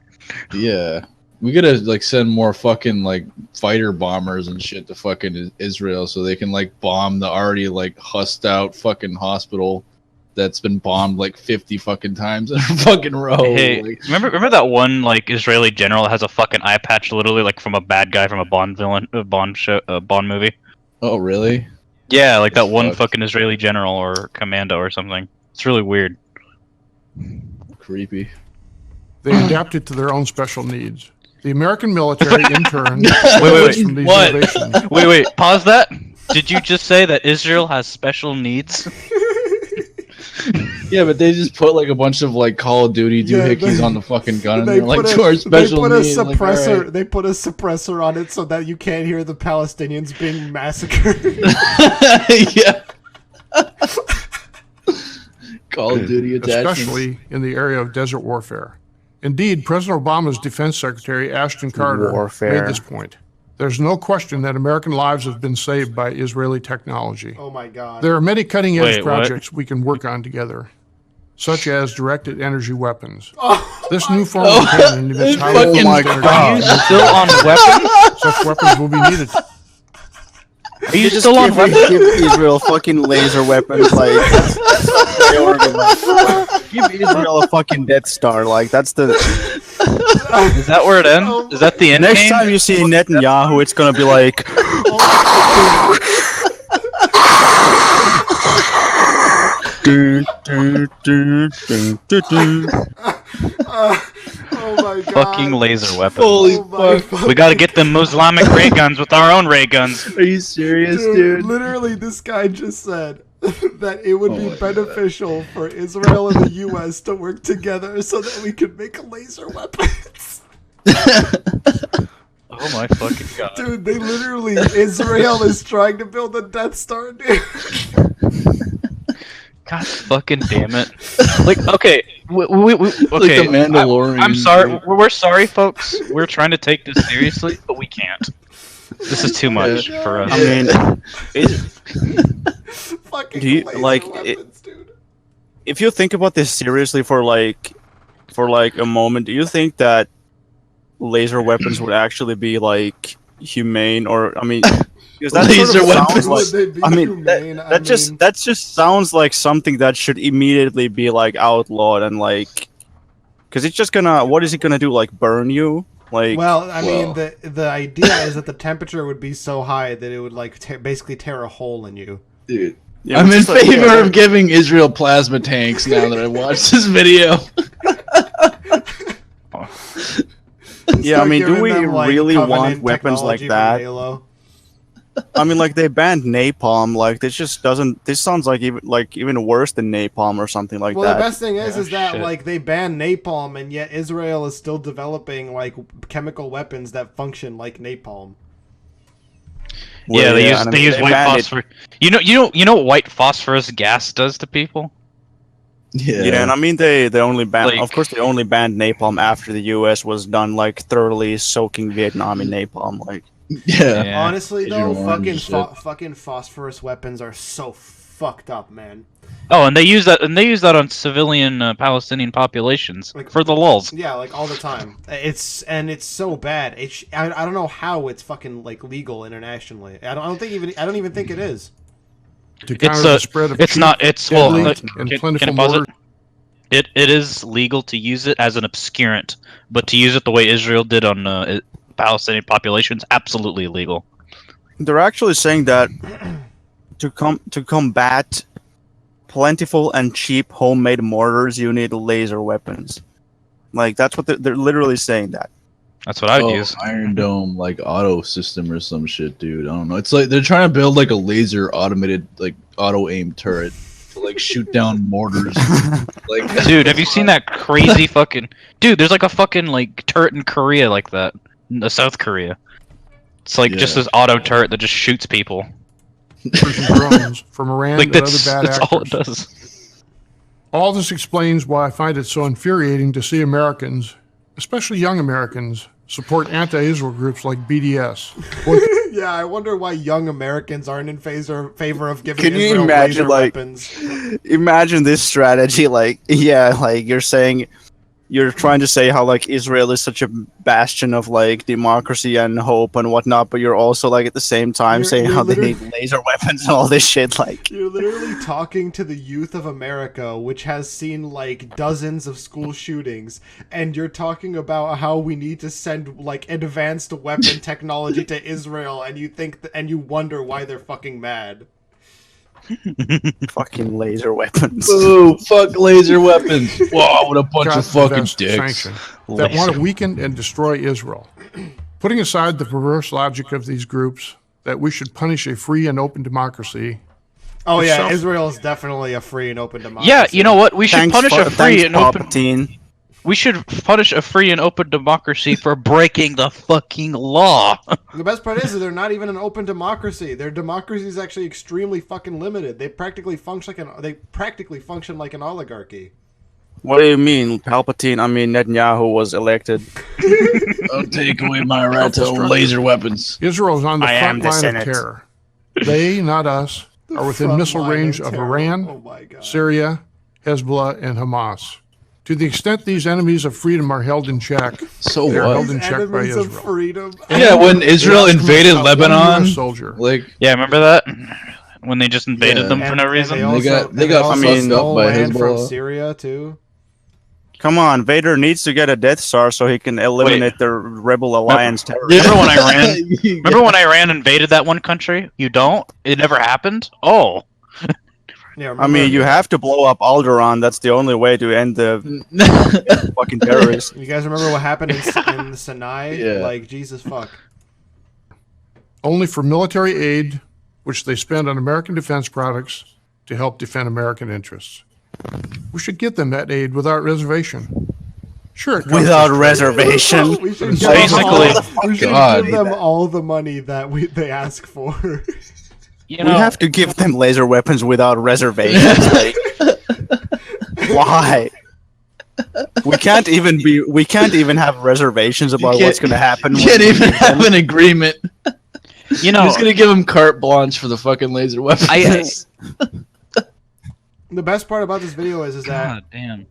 Speaker 2: Yeah, we gotta like send more fucking like fighter bombers and shit to fucking Israel so they can like bomb the already like hussed out fucking hospital that's been bombed like 50 fucking times in a fucking row.
Speaker 3: Hey,
Speaker 2: Like,
Speaker 3: remember that one like Israeli general that has a fucking eye patch, literally like from a bad guy from a Bond villain, Bond movie?
Speaker 2: oh really?
Speaker 3: Yeah, like that
Speaker 2: It's
Speaker 3: one
Speaker 2: fucked.
Speaker 3: fucking Israeli general or commando or something. It's really weird.
Speaker 2: Creepy.
Speaker 6: they adapted to their own special needs. The American military, in turn,
Speaker 3: wait,
Speaker 6: benefits from these
Speaker 3: what?
Speaker 6: innovations.
Speaker 3: Wait, pause that. Did you just say that Israel has special needs?
Speaker 2: Yeah, but they just put like a bunch of like Call of Duty
Speaker 4: Yeah,
Speaker 2: doohickeys
Speaker 4: they-
Speaker 2: on the fucking gun, and
Speaker 4: They
Speaker 2: they're like,
Speaker 4: put,
Speaker 2: to our
Speaker 4: a, they
Speaker 2: special
Speaker 4: put a
Speaker 2: needs. Like,
Speaker 4: suppressor.
Speaker 2: alright.
Speaker 4: They put a suppressor on it so that you can't hear the Palestinians being massacred.
Speaker 2: Yeah. Call of Duty attachments.
Speaker 6: especially in the area of desert warfare. Indeed, President Obama's Defense Secretary Ashton Carter
Speaker 5: Warfare.
Speaker 6: made this point. There's no question that American lives have been saved by Israeli technology.
Speaker 4: Oh my God.
Speaker 6: There are many cutting-edge
Speaker 3: Wait, what?
Speaker 6: projects we can work on together, such as directed energy weapons.
Speaker 4: Oh
Speaker 6: This new form of cannon emits highly
Speaker 2: fucking-
Speaker 6: focused energy.
Speaker 3: Are you still on weapons?
Speaker 6: Such weapons will be needed.
Speaker 3: Are you
Speaker 5: Just
Speaker 3: still on
Speaker 5: give,
Speaker 3: weapons?
Speaker 5: give Israel fucking laser weapons, like that's the priority. Like, give Israel a fucking Death Star, like that's the
Speaker 3: Is that where it ends? Is that the end
Speaker 5: next
Speaker 3: game?
Speaker 5: time you see Netanyahu, it's gonna be like dun, dun, dun, dun, dun, dun.
Speaker 4: Oh my God.
Speaker 3: Fucking laser weapons.
Speaker 2: Holy
Speaker 4: Oh my
Speaker 2: fuck.
Speaker 3: We gotta get them Islamic ray guns with our own ray guns.
Speaker 2: Are you serious,
Speaker 4: Dude,
Speaker 2: dude?
Speaker 4: literally, this guy just said that it would
Speaker 2: Oh
Speaker 4: be
Speaker 2: my God.
Speaker 4: beneficial for Israel and the U.S. to work together so that we could make laser weapons.
Speaker 3: Oh my fucking god.
Speaker 4: Dude, they literally, Israel is trying to build a Death Star, dude.
Speaker 3: God fucking damn it. Like, okay, okay.
Speaker 2: the Mandalorian,
Speaker 3: I'm sorry.
Speaker 2: dude.
Speaker 3: We're sorry, folks. We're trying to take this seriously, but we can't. This is too much for us.
Speaker 5: I mean,
Speaker 4: Fucking
Speaker 5: Do you-
Speaker 4: laser
Speaker 5: like,
Speaker 4: weapons, dude.
Speaker 5: if you think about this seriously for like a moment, do you think that laser weapons would actually be like humane, or I mean, because that
Speaker 2: Laser
Speaker 5: sort of
Speaker 2: weapons.
Speaker 5: sounds like,
Speaker 4: Would they be
Speaker 5: I mean,
Speaker 4: humane?
Speaker 5: that just sounds like something that should immediately be like outlawed and like, because it's just gonna, what is it gonna do, like burn you? Like,
Speaker 4: Well, I mean, the idea is that the temperature would be so high that it would like basically tear a hole in you.
Speaker 2: Dude.
Speaker 5: yeah,
Speaker 2: I'm
Speaker 5: but
Speaker 2: in
Speaker 5: just like,
Speaker 2: favor
Speaker 5: yeah,
Speaker 2: of giving Israel plasma tanks now that I watched this video.
Speaker 5: Yeah, I mean, do
Speaker 4: Giving
Speaker 5: we
Speaker 4: them, like,
Speaker 5: really want
Speaker 4: Covenant
Speaker 5: weapons like
Speaker 4: technology from
Speaker 5: that?
Speaker 4: Halo.
Speaker 5: I mean, like they banned napalm. Like this just doesn't. This sounds like even worse than napalm or something like
Speaker 4: Well,
Speaker 5: that.
Speaker 4: the best thing is that
Speaker 3: shit.
Speaker 4: like they banned napalm, and yet Israel is still developing like chemical weapons that function like napalm.
Speaker 5: Well,
Speaker 3: Yeah, they
Speaker 5: and I mean,
Speaker 3: use
Speaker 5: they
Speaker 3: white
Speaker 5: banned it.
Speaker 3: phosphorus. You know what white phosphorus gas does to people?
Speaker 5: Yeah, and I mean they only banned.
Speaker 3: Like-
Speaker 5: Of course, they only banned napalm after the U.S. was done like thoroughly soaking Vietnam in napalm. Like,
Speaker 2: Yeah.
Speaker 3: Yeah.
Speaker 4: Honestly, though,
Speaker 2: Agent Orange
Speaker 4: fucking phosphorus weapons are so fucked up, man.
Speaker 3: Oh, and they use that on civilian Palestinian populations
Speaker 4: Like-
Speaker 3: for the lulz.
Speaker 4: Yeah, like all the time. It's so bad. I don't know how it's fucking like legal internationally. I don't even think it is.
Speaker 6: To counter
Speaker 3: It's
Speaker 6: the spread of
Speaker 3: it's
Speaker 6: cheap,
Speaker 3: not it's well
Speaker 6: deadly,
Speaker 3: can,
Speaker 6: and
Speaker 3: can
Speaker 6: plentiful
Speaker 3: I pause it?
Speaker 6: mortar.
Speaker 3: It is legal to use it as an obscurant, but to use it the way Israel did on Palestinian populations, absolutely illegal.
Speaker 5: they're actually saying that to combat plentiful and cheap homemade mortars, you need laser weapons. Like that's what they're literally saying that.
Speaker 3: That's what I would
Speaker 2: Oh,
Speaker 3: use.
Speaker 2: Iron Dome like auto system or some shit, dude. I don't know. It's like they're trying to build like a laser automated like auto aim turret to like shoot down mortars. Like,
Speaker 3: Dude, have you seen that crazy fucking dude? There's like a fucking like turret in Korea like that, in South Korea. It's like just
Speaker 2: Yeah.
Speaker 3: this auto turret that just shoots people.
Speaker 6: Persian drones from Iran
Speaker 3: Like
Speaker 6: and other
Speaker 3: that's
Speaker 6: bad
Speaker 3: all
Speaker 6: actors.
Speaker 3: it does.
Speaker 6: All this explains why I find it so infuriating to see Americans, especially young Americans, support anti-Israel groups like BDS.
Speaker 4: Yeah, I wonder why young Americans aren't in favor of giving
Speaker 5: Can you
Speaker 4: Israel
Speaker 5: imagine,
Speaker 4: laser
Speaker 5: like-
Speaker 4: weapons.
Speaker 5: Imagine this strategy, like like you're trying to say how like Israel is such a bastion of like democracy and hope and whatnot, but you're also like at the same time saying
Speaker 4: you're
Speaker 5: how they
Speaker 4: literally-
Speaker 5: need laser weapons and all this shit. Like,
Speaker 4: You're literally talking to the youth of America, which has seen like dozens of school shootings, and you're talking about how we need to send like advanced weapon technology to Israel, and you think and you wonder why they're fucking mad.
Speaker 5: fucking laser weapons.
Speaker 2: ooh, fuck laser weapons. Wow, what a bunch
Speaker 6: Got
Speaker 2: of fucking
Speaker 6: events
Speaker 2: dicks.
Speaker 6: sanctioned that want to weaken and destroy Israel. Putting aside the perverse logic of these groups that we should punish a free and open democracy.
Speaker 4: Oh yeah,
Speaker 6: Self-
Speaker 4: Israel is definitely a free and open democracy.
Speaker 3: Yeah, you know what? We should punish a free and open.
Speaker 5: Palpatine.
Speaker 3: We should punish a free and open democracy for breaking the fucking law.
Speaker 4: The best part is that they're not even an open democracy. Their democracy is actually extremely fucking limited. They practically function like an oligarchy.
Speaker 5: What do you mean, Palpatine? I mean, Netanyahu was elected.
Speaker 2: Don't take away my right to own laser weapons.
Speaker 6: Israel is on the
Speaker 5: I am
Speaker 6: front
Speaker 5: the
Speaker 6: line of
Speaker 5: Senate.
Speaker 6: terror. They, not us, are within
Speaker 4: Front
Speaker 6: missile
Speaker 4: line
Speaker 6: range of
Speaker 4: terror.
Speaker 6: Iran,
Speaker 4: Oh my god.
Speaker 6: Syria, Hezbollah, and Hamas. To the extent these enemies of freedom are held in check,
Speaker 2: So
Speaker 6: they're
Speaker 2: what?
Speaker 6: held in check by
Speaker 4: Enemies of
Speaker 6: Israel.
Speaker 4: freedom.
Speaker 2: Yeah, when Israel
Speaker 6: They ask
Speaker 2: invaded
Speaker 6: them to help one
Speaker 2: Lebanon,
Speaker 6: US soldier.
Speaker 2: like
Speaker 3: Yeah, remember that? When they just invaded
Speaker 2: Yeah.
Speaker 3: them for no reason?
Speaker 2: They got
Speaker 4: also
Speaker 5: fucked up
Speaker 4: stole
Speaker 2: by
Speaker 4: land from
Speaker 2: Hezbollah.
Speaker 4: Syria too.
Speaker 5: Come on, Vader needs to get a Death Star so he can eliminate the Rebel Alliance terrorists.
Speaker 3: Remember when Iran? Remember when Iran invaded that one country? You don't? It never happened? Oh.
Speaker 4: Yeah,
Speaker 5: I mean, you have to blow up Alderaan. That's the only way to end the fucking terrorists.
Speaker 4: You guys remember what happened in Sinai?
Speaker 2: Yeah.
Speaker 4: Like Jesus fuck.
Speaker 6: Only for military aid, which they spend on American defense products to help defend American interests. We should give them that aid without reservation. Sure, it costs
Speaker 5: Without
Speaker 6: us-
Speaker 5: reservation.
Speaker 4: We should give
Speaker 3: Basically-
Speaker 4: them all, we should
Speaker 2: God.
Speaker 4: give them all the money that they ask for.
Speaker 3: You
Speaker 5: We
Speaker 3: know,
Speaker 5: have to give them laser weapons without reservations. Like, why? We can't even have reservations about
Speaker 2: can't-
Speaker 5: what's going to happen.
Speaker 2: You can't even have an agreement.
Speaker 3: you
Speaker 2: I'm
Speaker 3: know,
Speaker 2: just gonna give them carte blanche for the fucking laser weapons.
Speaker 4: The best part about this video is that
Speaker 3: God damn.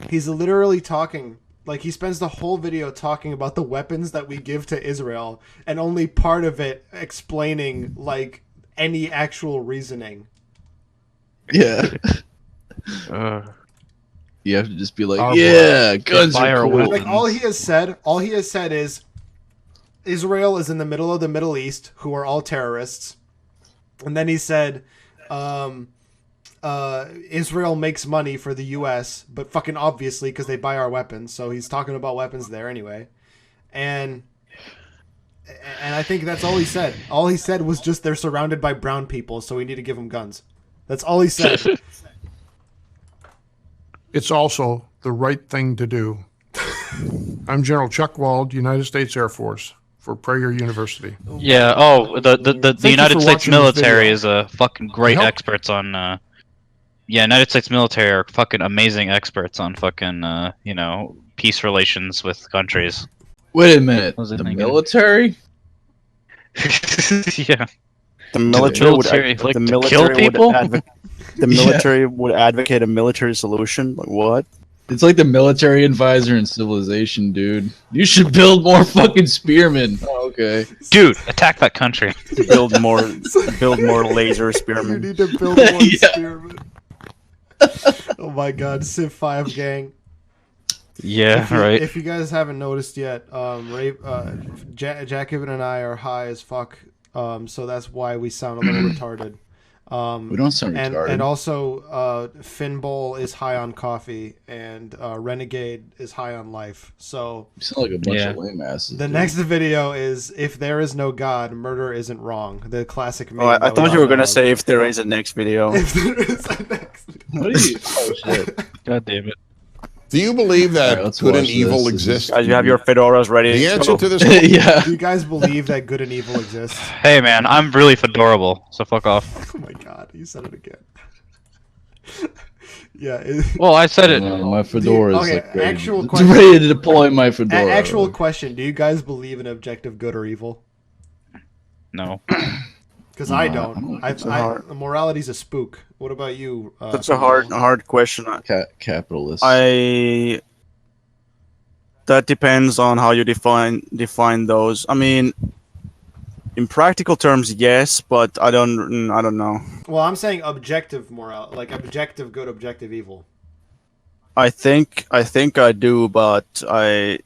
Speaker 4: he's literally talking. Like, he spends the whole video talking about the weapons that we give to Israel, and only part of it explaining, like, any actual reasoning.
Speaker 2: Yeah. You have to just be like,
Speaker 6: Our
Speaker 2: yeah, guns
Speaker 3: buy
Speaker 2: are
Speaker 3: our
Speaker 2: cool.
Speaker 3: weapons.
Speaker 4: Like all he has said is Israel is in the middle of the Middle East, who are all terrorists, and then he said, Israel makes money for the U.S., but fucking obviously because they buy our weapons. So he's talking about weapons there anyway, and I think that's all he said. All he said was just they're surrounded by brown people, so we need to give them guns. That's all he said.
Speaker 6: It's also the right thing to do. I'm General Chuck Wald, United States Air Force, for Prager University.
Speaker 3: Yeah. Oh, the
Speaker 6: you
Speaker 3: United
Speaker 6: for
Speaker 3: States
Speaker 6: watching this
Speaker 3: military
Speaker 6: video.
Speaker 3: is a fucking great
Speaker 6: Help.
Speaker 3: experts on. Yeah, United States military are fucking amazing experts on fucking peace relations with countries.
Speaker 2: Wait a minute.
Speaker 3: Was I
Speaker 2: The
Speaker 3: thinking?
Speaker 2: military?
Speaker 3: Yeah.
Speaker 5: The military would
Speaker 3: military like
Speaker 5: the
Speaker 3: to
Speaker 5: military
Speaker 3: kill people?
Speaker 5: the military would advocate a military solution. Like what?
Speaker 2: It's like the military advisor in Civilization, dude. You should build more fucking spearmen. Oh, okay.
Speaker 3: Dude, attack that country.
Speaker 5: Build more laser
Speaker 4: You
Speaker 5: spearmen.
Speaker 4: need to build one
Speaker 2: Yeah.
Speaker 4: spearman. Oh my god, Civ 5 gang.
Speaker 3: Yeah, right.
Speaker 4: If you guys haven't noticed yet, Jacob and I are high as fuck, so that's why we sound a little retarded.
Speaker 2: We don't sound retarded.
Speaker 4: And also, Finbol is high on coffee, and Renegade is high on life. So
Speaker 2: You sound like a bunch
Speaker 3: Yeah.
Speaker 2: of lame asses.
Speaker 4: the
Speaker 2: dude.
Speaker 4: next video is "If there is no God, murder isn't wrong." The classic meme.
Speaker 5: Oh, I
Speaker 4: that
Speaker 5: thought
Speaker 4: we
Speaker 5: you were
Speaker 4: all
Speaker 5: gonna
Speaker 4: love.
Speaker 5: say if there is a next video.
Speaker 4: If there is a next video.
Speaker 2: What are you? Oh, shit.
Speaker 3: God damn it.
Speaker 7: Do you believe that
Speaker 2: Alright, let's
Speaker 7: good and
Speaker 2: watch
Speaker 7: evil
Speaker 2: this. This is-
Speaker 7: exists?
Speaker 5: Guys, you have your fedoras ready.
Speaker 7: The answer
Speaker 5: Go.
Speaker 7: to this
Speaker 2: Yeah.
Speaker 4: Do you guys believe that good and evil exists?
Speaker 3: Hey man, I'm really fedorable, so fuck off.
Speaker 4: Oh my god, you said it again. Yeah.
Speaker 3: Well, I said it.
Speaker 2: My fedora is
Speaker 4: okay,
Speaker 2: like ready,
Speaker 4: actual
Speaker 2: it's
Speaker 4: question.
Speaker 2: ready to deploy my fedora.
Speaker 4: Actual question: do you guys believe in objective good or evil?
Speaker 3: No.
Speaker 4: Because I
Speaker 2: No,
Speaker 4: don't.
Speaker 5: It's hard.
Speaker 4: Morality's a spook. What about you?
Speaker 5: That's a hard question.
Speaker 2: Capitalist.
Speaker 5: That depends on how you define those. I mean, in practical terms, yes, but I don't know.
Speaker 4: Well, I'm saying objective moral, like objective good, objective evil.
Speaker 5: I think I do, but I'm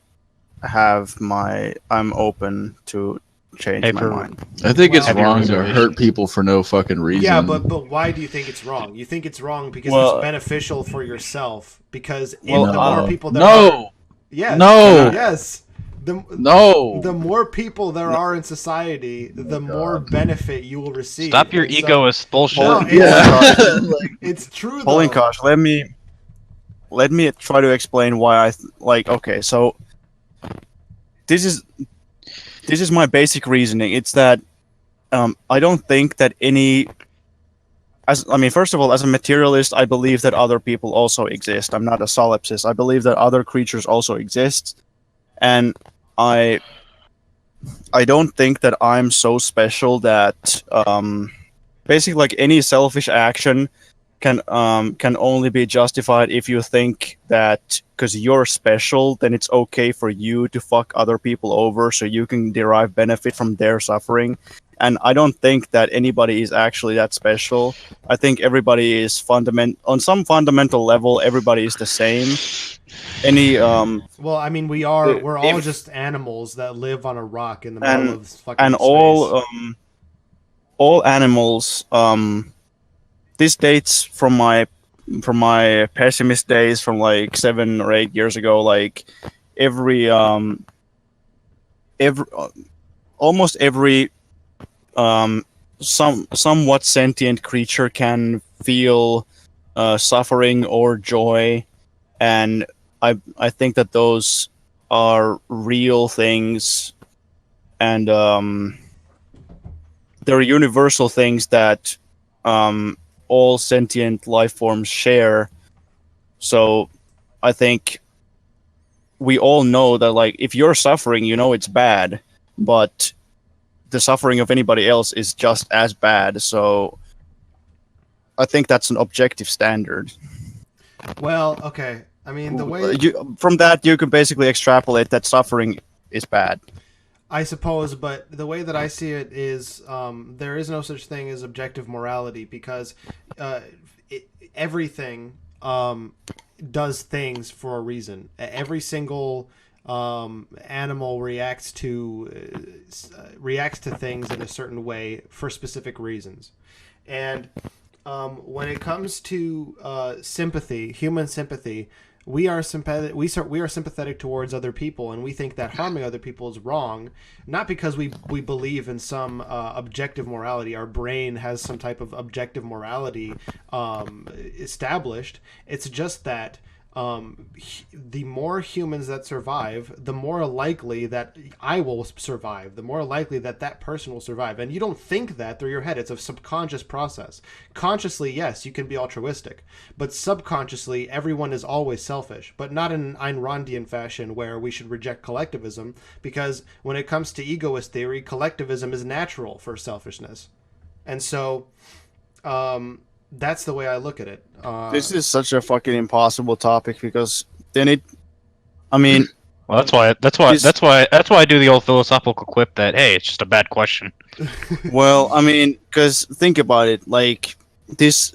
Speaker 5: open to change
Speaker 3: Hey,
Speaker 5: my
Speaker 3: for-
Speaker 5: mind.
Speaker 2: I think it's
Speaker 3: Have your
Speaker 2: wrong to
Speaker 3: reservation.
Speaker 2: hurt people for no fucking reason.
Speaker 4: Yeah, but why do you think it's wrong? You think it's wrong because
Speaker 5: Well-
Speaker 4: it's beneficial for yourself. Because
Speaker 5: Well,
Speaker 4: the more people there
Speaker 2: no,
Speaker 4: are, yes,
Speaker 2: No.
Speaker 4: yes,
Speaker 2: no.
Speaker 4: the more people there are in society, the more benefit you will receive.
Speaker 3: Stop your
Speaker 4: And so-
Speaker 3: egoist bullshit.
Speaker 4: No, it's,
Speaker 2: Yeah.
Speaker 4: it's true though.
Speaker 5: Holy gosh, let me try to explain why okay, so this is my basic reasoning. It's that I don't think that first of all, as a materialist, I believe that other people also exist. I'm not a solipsist. I believe that other creatures also exist, and I don't think that I'm so special that basically like any selfish action can only be justified if you think that because you're special, then it's okay for you to fuck other people over so you can derive benefit from their suffering. And I don't think that anybody is actually that special. I think everybody is on some fundamental level, everybody is the same.
Speaker 4: Well, I mean, we're all just animals that live on a rock in the middle of fucking
Speaker 5: and
Speaker 4: space.
Speaker 5: all animals. This dates from my pessimist days from like 7 or 8 years ago. Like almost every somewhat sentient creature can feel suffering or joy, and I think that those are real things, and they're universal things that all sentient life forms share. So I think we all know that, like, if you're suffering, you know it's bad, but the suffering of anybody else is just as bad. So I think that's an objective standard.
Speaker 4: Well, okay. I mean, the way
Speaker 5: From that, you can basically extrapolate that suffering is bad.
Speaker 4: I suppose, but the way that I see it is there is no such thing as objective morality because everything does things for a reason. Every single animal reacts to things in a certain way for specific reasons. And when it comes to sympathy, human sympathy, we are sympathetic towards other people, and we think that harming other people is wrong, not because we believe in some objective morality. Our brain has some type of objective morality established. It's just that the more humans that survive, the more likely that I will survive, the more likely that that person will survive. And you don't think that through your head. It's a subconscious process. Consciously, yes, you can be altruistic, but subconsciously, everyone is always selfish, but not in an Ayn Randian fashion where we should reject collectivism, because when it comes to egoist theory, collectivism is natural for selfishness. And so, that's the way I look at it.
Speaker 5: This is such a fucking impossible topic because then I mean,
Speaker 3: Well, that's why I do the old philosophical quip that hey, it's just a bad question.
Speaker 5: well, I mean, because think about it, like this.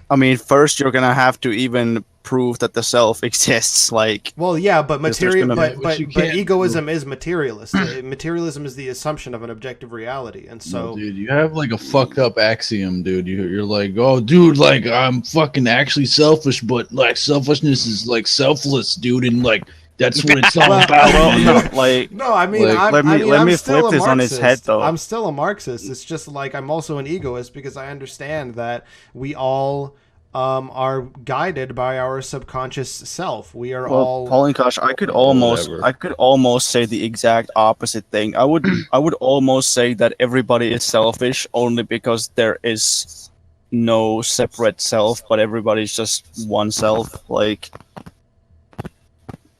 Speaker 5: I mean, first you're gonna have to even prove that the self exists. Like,
Speaker 4: well, yeah, but
Speaker 5: But
Speaker 4: egoism is materialist. Materialism is the assumption of an objective reality, and so,
Speaker 2: No, dude, you have like a fucked up axiom, dude. You're like, oh, dude, like I'm fucking actually selfish, but like selfishness is like selfless, dude, and like that's what it's all about.
Speaker 5: well,
Speaker 2: man.
Speaker 5: no, like,
Speaker 4: no, I mean,
Speaker 2: Like,
Speaker 5: let me
Speaker 4: still
Speaker 5: flip
Speaker 4: a
Speaker 5: this on its
Speaker 4: Marxist.
Speaker 5: head, though.
Speaker 4: I'm still a Marxist. It's just like I'm also an egoist because I understand that we all are guided by our subconscious self. We are all.
Speaker 5: Pauline Kosh, I could almost say the exact opposite thing. I would almost say that everybody is selfish only because there is no separate self, but everybody's just one self. Like,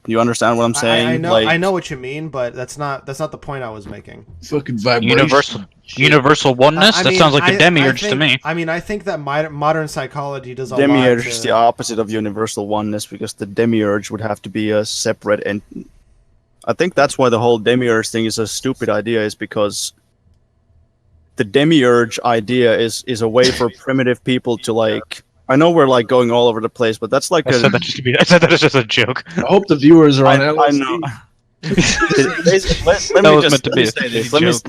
Speaker 5: you understand what I'm saying?
Speaker 4: I know,
Speaker 5: like,
Speaker 4: I know what you mean, but that's not the point I was making.
Speaker 2: Fucking vibration.
Speaker 3: Universal oneness.
Speaker 4: I
Speaker 3: that
Speaker 4: mean,
Speaker 3: sounds like a
Speaker 4: I
Speaker 3: demiurge
Speaker 4: think,
Speaker 3: to me.
Speaker 4: I mean, I think that modern psychology does a
Speaker 5: demiurge
Speaker 4: lot
Speaker 5: is
Speaker 4: to...
Speaker 5: the opposite of universal oneness because the demiurge would have to be a separate, and I think that's why the whole demiurge thing is a stupid idea, is because the demiurge idea is a way for primitive people to, like, I know we're like going all over the place, but that's like
Speaker 3: I said that as just a joke.
Speaker 2: I hope the viewers are on
Speaker 5: I
Speaker 2: LSD.
Speaker 5: know. Let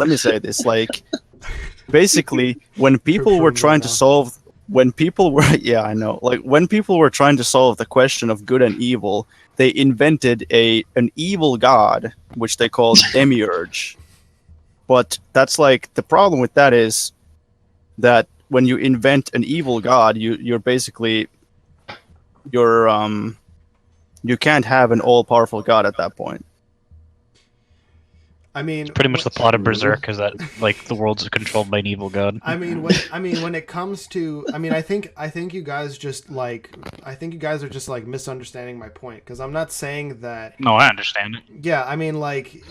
Speaker 5: me say this. Like, basically, when people were trying to solve, when people were trying to solve the question of good and evil, they invented an evil god, which they called demiurge. But that's like the problem with that is that when you invent an evil god, you can't have an all-powerful god at that point.
Speaker 4: I mean,
Speaker 3: Pretty much the plot of Berserk is that like the world's controlled by an evil god.
Speaker 4: I mean, when it comes to, I think you guys are just like misunderstanding my point, because I'm not saying that.
Speaker 3: No, I understand it.
Speaker 4: Yeah, I mean, like,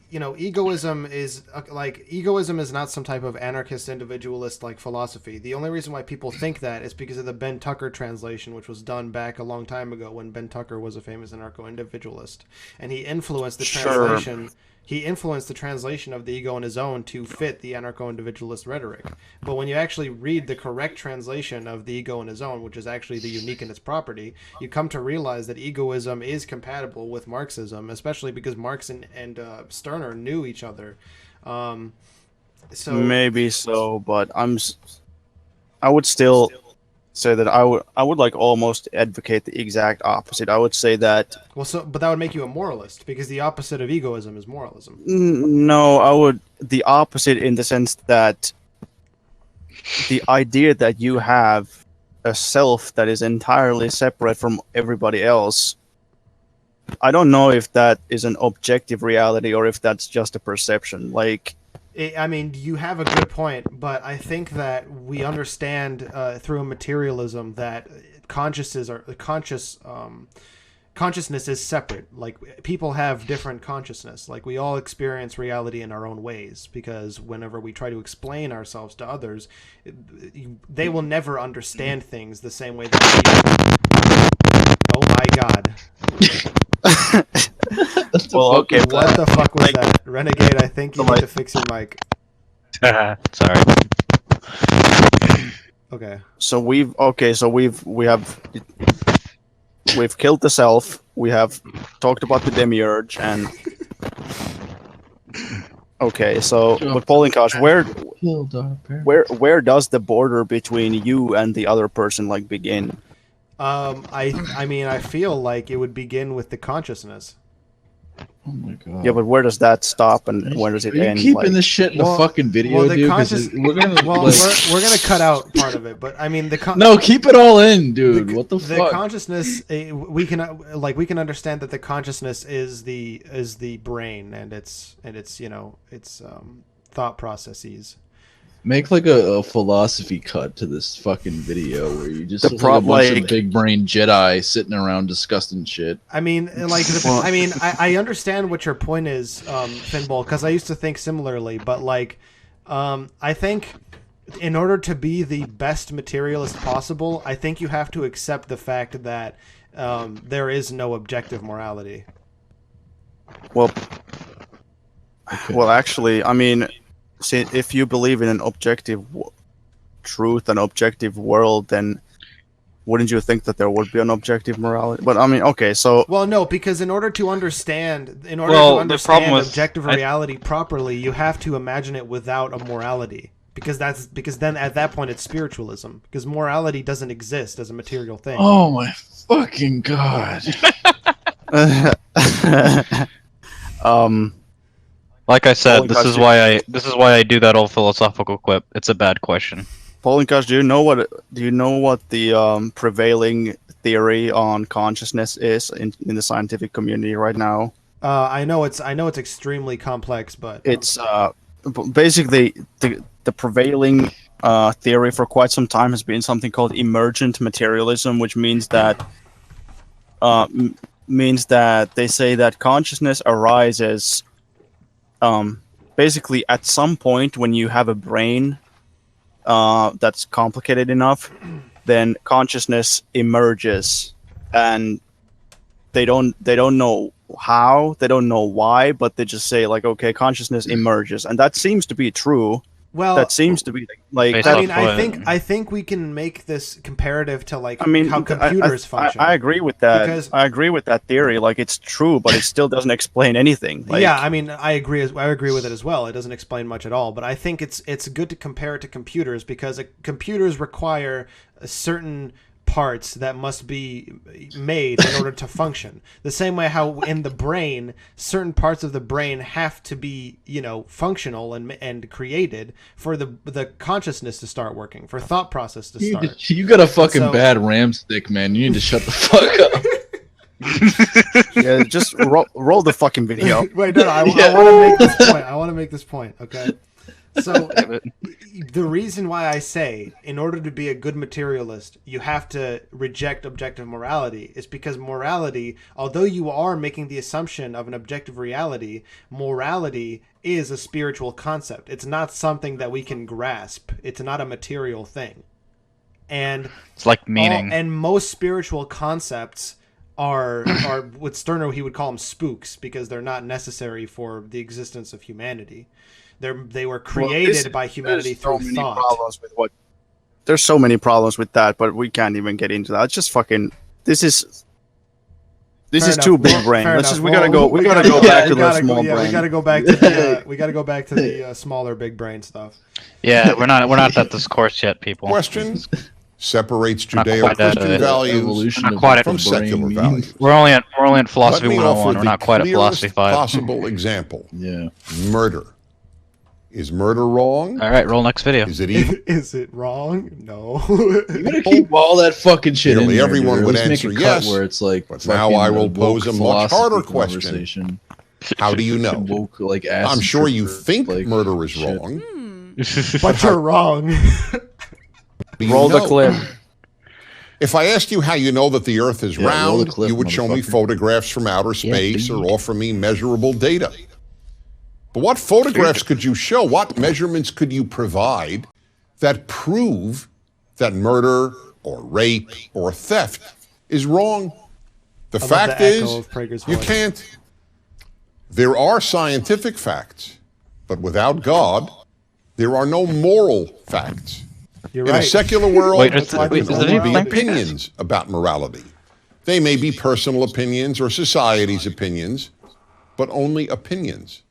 Speaker 4: you know, egoism is not some type of anarchist individualist like philosophy. The only reason why people think that is because of the Ben Tucker translation, which was done back a long time ago when Ben Tucker was a famous anarcho-individualist, and he influenced the translation. He influenced the translation of the ego in his own to fit the anarcho-individualist rhetoric. But when you actually read the correct translation of the ego in his own, which is actually the unique in its property, you come to realize that egoism is compatible with Marxism, especially because Marx and Stirner knew each other. So
Speaker 5: Maybe so, but I would still say that I would like almost advocate the exact opposite. I would say that
Speaker 4: but that would make you a moralist, because the opposite of egoism is moralism.
Speaker 5: no, I would the opposite in the sense that the idea that you have a self that is entirely separate from everybody else, I don't know if that is an objective reality or if that's just a perception. Like,
Speaker 4: I mean, you have a good point, but I think that we understand through materialism that consciousness is separate. Like, people have different consciousness. Like, we all experience reality in our own ways, because whenever we try to explain ourselves to others, they will never understand things the same way that we. Oh my god.
Speaker 5: well, okay,
Speaker 4: What the fuck was that? Renegade, I think you need to fix your mic.
Speaker 3: Sorry.
Speaker 4: Okay.
Speaker 5: we have we've killed the self. We have talked about the demiurge, and okay. So with Polinkosh, where does the border between you and the other person like begin?
Speaker 4: I mean, I feel like it would begin with the consciousness.
Speaker 2: Oh my god.
Speaker 5: Yeah, but where does that stop and where does it
Speaker 2: Are you
Speaker 5: end?
Speaker 2: keeping
Speaker 5: like-
Speaker 2: this shit in the
Speaker 4: Well-
Speaker 2: fucking video,
Speaker 4: well, the
Speaker 2: dude? 'Cause
Speaker 4: conscious-
Speaker 2: we're gonna
Speaker 4: Well,
Speaker 2: like,
Speaker 4: we're gonna cut out part of it, but I mean
Speaker 2: no, keep it all in, dude. What the fuck?
Speaker 4: consciousness, we can understand that the consciousness is the brain and its thought processes.
Speaker 2: Make like a philosophy cut to this fucking video where you just
Speaker 5: The
Speaker 2: look like a bunch
Speaker 5: like-
Speaker 2: of big brain Jedi sitting around discussing shit.
Speaker 4: I mean, like, I understand what your point is, Finball, because I used to think similarly, but like, I think in order to be the best materialist possible, I think you have to accept the fact that there is no objective morality.
Speaker 5: Well, actually, I mean, see, if you believe in an objective truth, an objective world, then wouldn't you think that there would be an objective morality? But I mean, okay, so
Speaker 4: Well, no, because in order to understand
Speaker 3: the problem with-
Speaker 4: objective reality properly, you have to imagine it without a morality. Because then at that point it's spiritualism. Because morality doesn't exist as a material thing.
Speaker 2: Oh my fucking god.
Speaker 3: Like I said,
Speaker 5: Polinkosh,
Speaker 3: this is why I do that old philosophical quip. It's a bad question.
Speaker 5: Polinkosh, do you know what the prevailing theory on consciousness is in the scientific community right now?
Speaker 4: I know it's extremely complex, but
Speaker 5: It's basically the prevailing theory for quite some time has been something called emergent materialism, which means that they say that consciousness arises basically at some point when you have a brain that's complicated enough, then consciousness emerges, and they don't know how, they don't know why, but they just say like, okay, consciousness emerges, and that seems to be true.
Speaker 4: well,
Speaker 5: That seems to be like
Speaker 3: Based
Speaker 5: that,
Speaker 3: off
Speaker 4: I think we can make this comparative to like
Speaker 5: I mean,
Speaker 4: how computers function.
Speaker 5: I agree with that.
Speaker 4: Because-
Speaker 5: I agree with that theory. Like, it's true, but it still doesn't explain anything. Like,
Speaker 4: yeah, I mean, I agree with it as well. It doesn't explain much at all, but I think it's good to compare it to computers because computers require certain parts that must be made in order to function. The same way how in the brain, certain parts of the brain have to be, functional and created for the consciousness to start working, for thought process to start.
Speaker 2: You got a fucking
Speaker 4: So-
Speaker 2: bad ram stick, man. You need to shut the fuck up.
Speaker 5: yeah, just roll the fucking video.
Speaker 4: Wait, no, I
Speaker 2: Yeah.
Speaker 4: want to make this point. I want to make this point, okay? So, the reason why I say, in order to be a good materialist, you have to reject objective morality is because morality, although you are making the assumption of an objective reality, morality is a spiritual concept. It's not something that we can grasp. It's not a material thing. And
Speaker 3: It's like meaning.
Speaker 4: and most spiritual concepts are with Sterno he would call them spooks because they're not necessary for the existence of humanity. They were created by humanity through thought.
Speaker 5: There's so many problems with that, but we can't even get into that. It's just fucking. This is
Speaker 4: Fair
Speaker 5: too
Speaker 4: enough.
Speaker 5: big brain.
Speaker 4: Fair
Speaker 5: Let's
Speaker 4: enough.
Speaker 5: just we gotta go back to the small brain.
Speaker 4: We gotta go back to the smaller big brain stuff.
Speaker 3: Yeah, we're not at this course yet, people.
Speaker 1: Question separates
Speaker 3: Not quite
Speaker 1: Judeo-Christian
Speaker 3: at,
Speaker 1: values
Speaker 2: evolution
Speaker 3: Not
Speaker 2: of
Speaker 3: quite
Speaker 2: the
Speaker 3: at
Speaker 1: from
Speaker 2: brain
Speaker 1: secular
Speaker 2: means.
Speaker 1: values.
Speaker 3: We're only at philosophy
Speaker 1: Let me
Speaker 3: 101.
Speaker 1: offer
Speaker 3: We're
Speaker 1: the
Speaker 3: not quite at philosophy
Speaker 1: clearest
Speaker 3: 5.
Speaker 1: possible example.
Speaker 2: Yeah.
Speaker 1: Murder. Is murder wrong?
Speaker 3: All right, roll next video.
Speaker 1: Is it evil?
Speaker 4: Is it wrong? No.
Speaker 2: You gotta keep all that fucking shit
Speaker 1: Nearly
Speaker 2: in there,
Speaker 1: everyone
Speaker 2: dude.
Speaker 1: would
Speaker 2: Let's
Speaker 1: answer
Speaker 2: make a cut
Speaker 1: yes,
Speaker 2: where it's like
Speaker 1: but now
Speaker 2: fucking
Speaker 1: I will
Speaker 2: woke
Speaker 1: pose a much
Speaker 2: philosophy
Speaker 1: harder question.
Speaker 2: conversation.
Speaker 1: How do you know?
Speaker 2: Woke, like,
Speaker 1: I'm
Speaker 2: acid
Speaker 1: sure you
Speaker 2: tripper,
Speaker 1: think
Speaker 2: like,
Speaker 1: murder is
Speaker 2: shit.
Speaker 1: wrong.
Speaker 4: But you're wrong.
Speaker 1: but you
Speaker 5: Roll the
Speaker 1: know.
Speaker 5: clip.
Speaker 1: If I asked you how you know that the Earth is
Speaker 2: Yeah, roll the
Speaker 1: round,
Speaker 2: clip,
Speaker 1: you would show me
Speaker 2: motherfucker.
Speaker 1: photographs from outer
Speaker 2: Yeah,
Speaker 1: space
Speaker 2: dude.
Speaker 1: or offer me measurable data. But what photographs could you show? What measurements could you provide that prove that murder or rape or theft is wrong? The
Speaker 4: love
Speaker 1: fact
Speaker 4: the echo
Speaker 1: is,
Speaker 4: of Prager's
Speaker 1: you
Speaker 4: voice.
Speaker 1: can't. There are scientific facts, but without God, there are no moral facts.
Speaker 4: You're
Speaker 1: In
Speaker 4: right.
Speaker 1: a secular world,
Speaker 3: Wait,
Speaker 1: there
Speaker 3: is
Speaker 1: can
Speaker 3: there
Speaker 1: only
Speaker 3: any
Speaker 1: be
Speaker 3: blank
Speaker 1: opinions about morality. They may be personal opinions or society's opinions, but only opinions.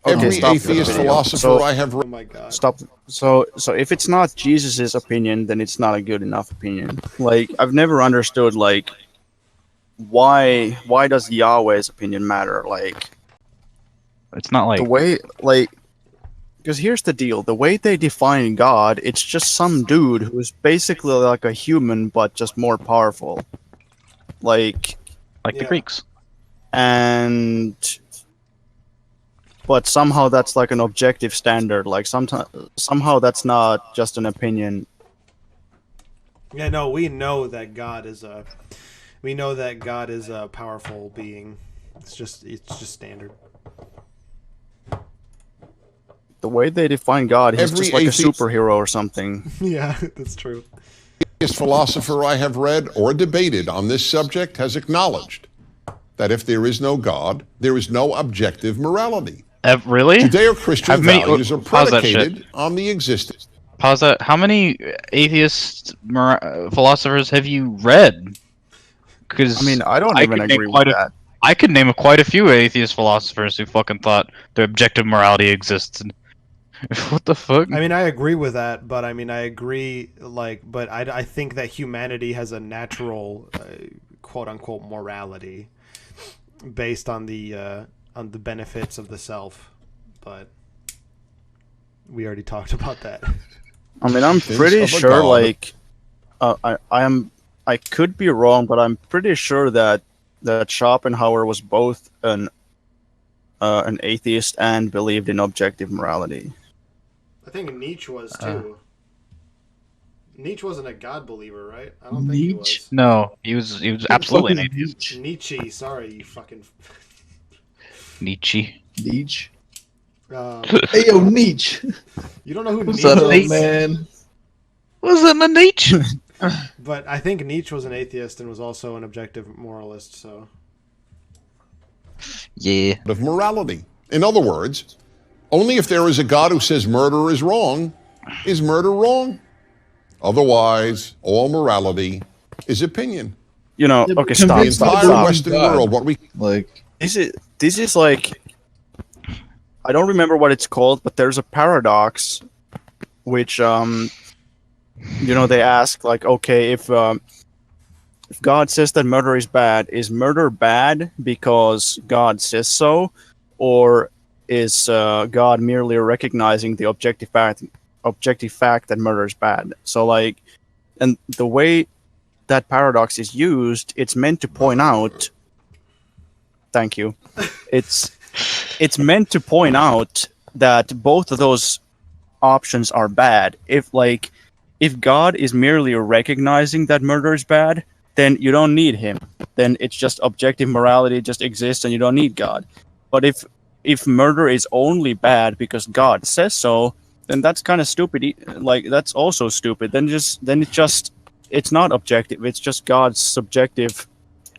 Speaker 1: Every
Speaker 5: stop the
Speaker 1: atheist
Speaker 5: video.
Speaker 1: philosopher
Speaker 5: So-
Speaker 1: I have
Speaker 4: Oh
Speaker 1: read.
Speaker 4: my god.
Speaker 5: Stop. So if it's not Jesus's opinion, then it's not a good enough opinion. Like I've never understood like why does Yahweh's opinion matter? Like
Speaker 3: It's not like
Speaker 5: the way like because here's the deal: the way they define God, it's just some dude who's basically like a human but just more powerful. Like
Speaker 3: the
Speaker 4: Yeah.
Speaker 3: Greeks.
Speaker 5: and but somehow that's like an objective standard. Like somehow that's not just an opinion.
Speaker 4: Yeah, no, we know that God is a powerful being. It's just standard.
Speaker 5: The way they define God, he's
Speaker 1: Every
Speaker 5: just like a
Speaker 1: atheist-
Speaker 5: superhero or something.
Speaker 4: Yeah, that's true.
Speaker 1: Atheist philosopher I have read or debated on this subject has acknowledged that if there is no God, there is no objective morality.
Speaker 3: Really?
Speaker 1: Judeo-Christian
Speaker 3: How many-
Speaker 1: values are
Speaker 3: pause that shit.
Speaker 1: predicated on the existence.
Speaker 3: Pause that. How many atheist philosophers have you read? Because
Speaker 5: I mean, I don't even agree with that.
Speaker 3: I could name quite a few atheist philosophers who fucking thought the objective morality exists. What the fuck?
Speaker 4: I mean, I agree with that, but I mean, I agree, like, but I think that humanity has a natural, quote unquote, morality based on the benefits of the self, but we already talked about that.
Speaker 5: I mean, I'm
Speaker 1: Things
Speaker 5: pretty
Speaker 1: of a
Speaker 5: sure,
Speaker 1: God.
Speaker 5: like, I could be wrong, but I'm pretty sure that Schopenhauer was both an atheist and believed in objective morality.
Speaker 4: I think Nietzsche was too. Nietzsche wasn't a God believer, right? I don't think he
Speaker 2: Nietzsche?
Speaker 4: was.
Speaker 3: No, he was absolutely an atheist.
Speaker 4: Nietzsche, sorry, you fucking.
Speaker 3: Nietzsche.
Speaker 2: Nietzsche.
Speaker 4: Hey,
Speaker 2: Hey yo, Nietzsche.
Speaker 4: you don't know who
Speaker 2: What's
Speaker 4: Nietzsche
Speaker 2: up,
Speaker 4: is?
Speaker 2: man?
Speaker 3: Was it a Nietzsche?
Speaker 4: But I think Nietzsche was an atheist and was also an objective moralist. So
Speaker 3: Yeah.
Speaker 1: Of morality. In other words, only if there is a God who says murder is murder wrong. Otherwise, all morality is opinion.
Speaker 5: You know,
Speaker 2: Yeah, but
Speaker 5: okay,
Speaker 1: The
Speaker 5: stop,
Speaker 2: convince
Speaker 5: stop,
Speaker 1: entire
Speaker 5: stop.
Speaker 1: Western
Speaker 2: God.
Speaker 1: world, what we
Speaker 2: Like,
Speaker 5: This is like, I don't remember what it's called, but there's a paradox, which you know, they ask like, okay, if God says that murder is murder bad because God says so, or is God merely recognizing the objective fact that murder is bad? So like, and the way that paradox is used, it's meant to point out. Thank you. It's meant to point out that both of those options are bad. If God is merely recognizing that murder is bad, then you don't need him. Then it's just objective morality just exists and you don't need God. But if murder is only bad because God says so, then that's kind of stupid. Like that's also stupid. Then it's not objective. It's just God's subjective.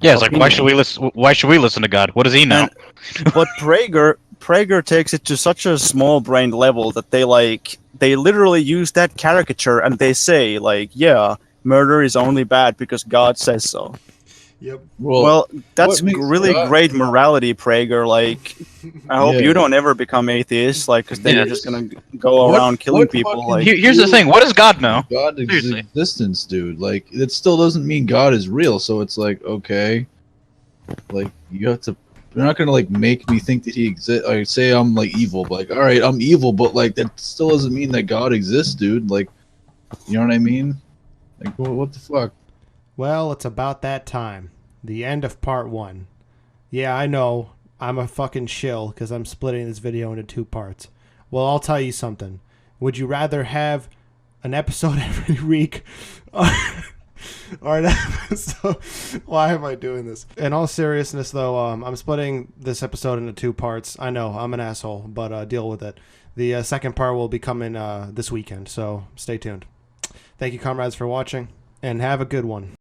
Speaker 3: Yeah, it's like why should we listen? Why should we listen to God? What does he know?
Speaker 5: But Prager takes it to such a small-brained level that they literally use that caricature and they say like, yeah, murder is only bad because God says so.
Speaker 4: yep.
Speaker 5: Well, that's
Speaker 2: what makes
Speaker 5: really
Speaker 2: God-
Speaker 5: great morality, Prager. Like, I hope
Speaker 2: Yeah.
Speaker 5: you don't ever become atheist, like, because then you're
Speaker 3: Yes.
Speaker 5: just gonna go
Speaker 2: What-
Speaker 5: around killing
Speaker 2: what
Speaker 5: people.
Speaker 2: fucking-
Speaker 5: Like,
Speaker 3: Here's the thing. What does God know?
Speaker 2: God's
Speaker 3: Seriously.
Speaker 2: existence, dude. Like, it still doesn't mean God is real. So it's like, okay, like you have to. You're not gonna like make me think that he exists. Like, say I'm like evil, but like, all right, I'm evil, but like that still doesn't mean that God exists, dude. Like, you know what I mean? Like, what the fuck?
Speaker 4: Well, it's about that time. The end of part 1. Yeah, I know. I'm a fucking shill because I'm splitting this video into 2 parts. Well, I'll tell you something. Would you rather have an episode every week or an episode? Why am I doing this? In all seriousness, though, I'm splitting this episode into 2 parts. I know, I'm an asshole, but deal with it. The second part will be coming this weekend, so stay tuned. Thank you, comrades, for watching, and have a good one.